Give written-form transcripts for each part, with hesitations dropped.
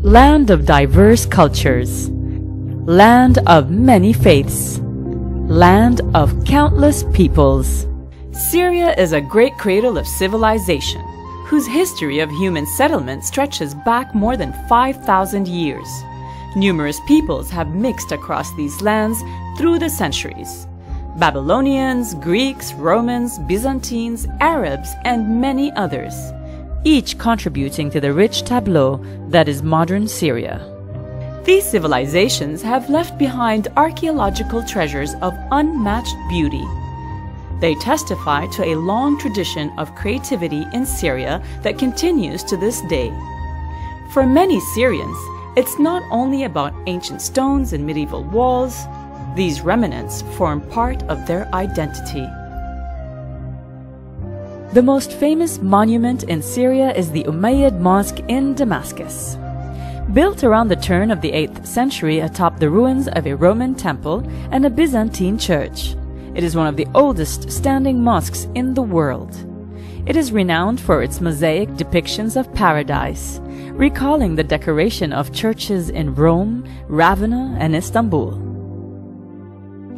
land of diverse cultures, land of many faiths, land of countless peoples. Syria is a great cradle of civilization, whose history of human settlement stretches back more than 5,000 years. Numerous peoples have mixed across these lands through the centuries. Babylonians, Greeks, Romans, Byzantines, Arabs, and many others, each contributing to the rich tableau that is modern Syria. These civilizations have left behind archaeological treasures of unmatched beauty. They testify to a long tradition of creativity in Syria that continues to this day. For many Syrians, it's not only about ancient stones and medieval walls. These remnants form part of their identity. The most famous monument in Syria is the Umayyad Mosque in Damascus. Built around the turn of the 8th century atop the ruins of a Roman temple and a Byzantine church, it is one of the oldest standing mosques in the world. It is renowned for its mosaic depictions of paradise, recalling the decoration of churches in Rome, Ravenna, and Istanbul.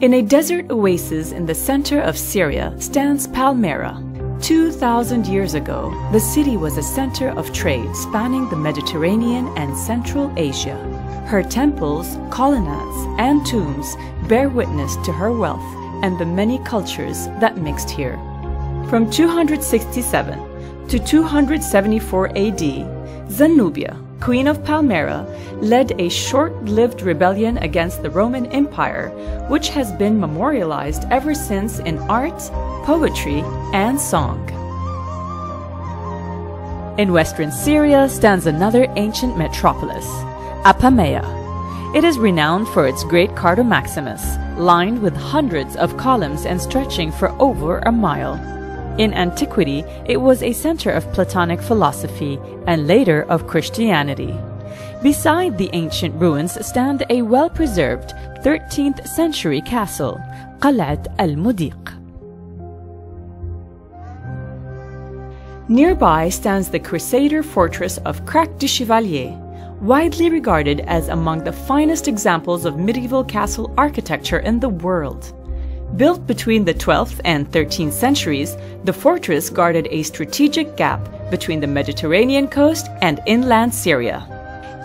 In a desert oasis in the center of Syria stands Palmyra. 2,000 years ago, the city was a center of trade spanning the Mediterranean and Central Asia. Her temples, colonnades, and tombs bear witness to her wealth and the many cultures that mixed here. From 267 to 274 AD, Zenobia, Queen of Palmyra, led a short-lived rebellion against the Roman Empire, which has been memorialized ever since in art, poetry, and song. In western Syria stands another ancient metropolis, Apamea. It is renowned for its great Cardo Maximus, lined with hundreds of columns and stretching for over a mile. In antiquity, it was a center of Platonic philosophy and later of Christianity. Beside the ancient ruins stand a well-preserved 13th century castle, Qal'at al-Mudiq. Nearby stands the Crusader fortress of Crac du Chevalier, widely regarded as among the finest examples of medieval castle architecture in the world. Built between the 12th and 13th centuries, the fortress guarded a strategic gap between the Mediterranean coast and inland Syria.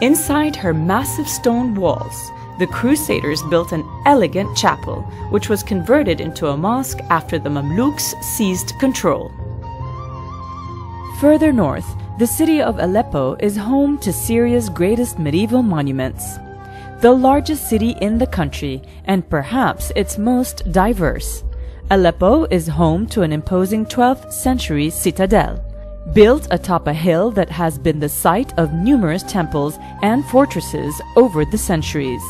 Inside her massive stone walls, the Crusaders built an elegant chapel, which was converted into a mosque after the Mamluks seized control. Further north, the city of Aleppo is home to Syria's greatest medieval monuments. The largest city in the country, and perhaps its most diverse, Aleppo is home to an imposing 12th century citadel, built atop a hill that has been the site of numerous temples and fortresses over the centuries.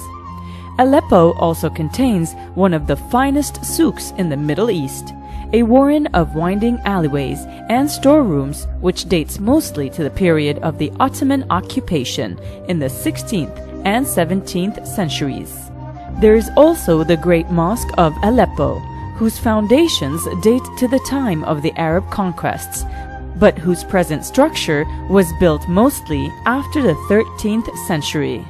Aleppo also contains one of the finest souks in the Middle East, a warren of winding alleyways and storerooms which dates mostly to the period of the Ottoman occupation in the 16th and 17th centuries. There is also the Great Mosque of Aleppo, whose foundations date to the time of the Arab conquests, but whose present structure was built mostly after the 13th century.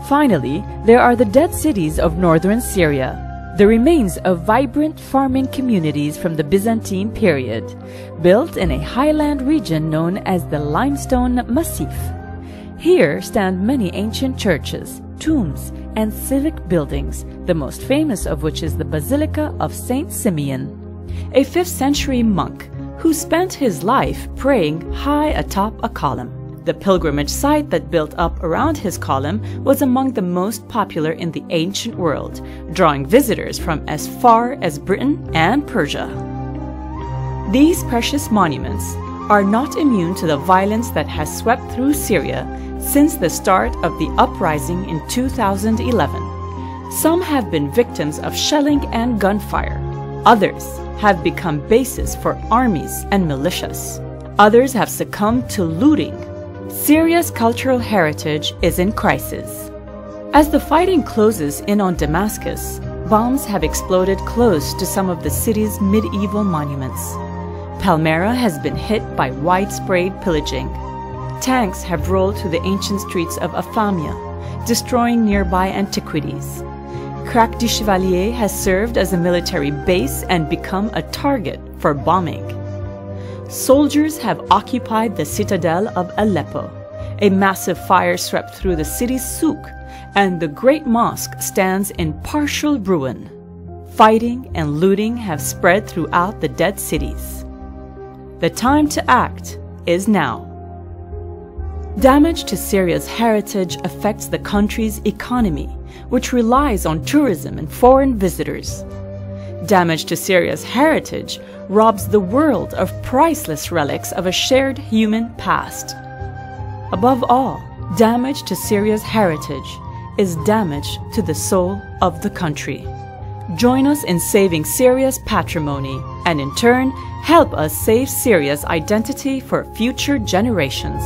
Finally, there are the dead cities of northern Syria, the remains of vibrant farming communities from the Byzantine period, built in a highland region known as the Limestone Massif. Here stand many ancient churches, tombs, and civic buildings, the most famous of which is the Basilica of Saint Simeon, a 5th century monk who spent his life praying high atop a column. The pilgrimage site that built up around his column was among the most popular in the ancient world, drawing visitors from as far as Britain and Persia. These precious monuments are not immune to the violence that has swept through Syria since the start of the uprising in 2011. Some have been victims of shelling and gunfire. Others have become bases for armies and militias. Others have succumbed to looting. Syria's cultural heritage is in crisis. As the fighting closes in on Damascus, bombs have exploded close to some of the city's medieval monuments. Palmyra has been hit by widespread pillaging. Tanks have rolled through the ancient streets of Afamia, destroying nearby antiquities. Crac du Chevalier has served as a military base and become a target for bombing. Soldiers have occupied the citadel of Aleppo. A massive fire swept through the city's souk, and the great mosque stands in partial ruin. Fighting and looting have spread throughout the dead cities. The time to act is now. Damage to Syria's heritage affects the country's economy, which relies on tourism and foreign visitors. Damage to Syria's heritage robs the world of priceless relics of a shared human past. Above all, damage to Syria's heritage is damage to the soul of the country. Join us in saving Syria's patrimony and in turn, help us save Syria's identity for future generations.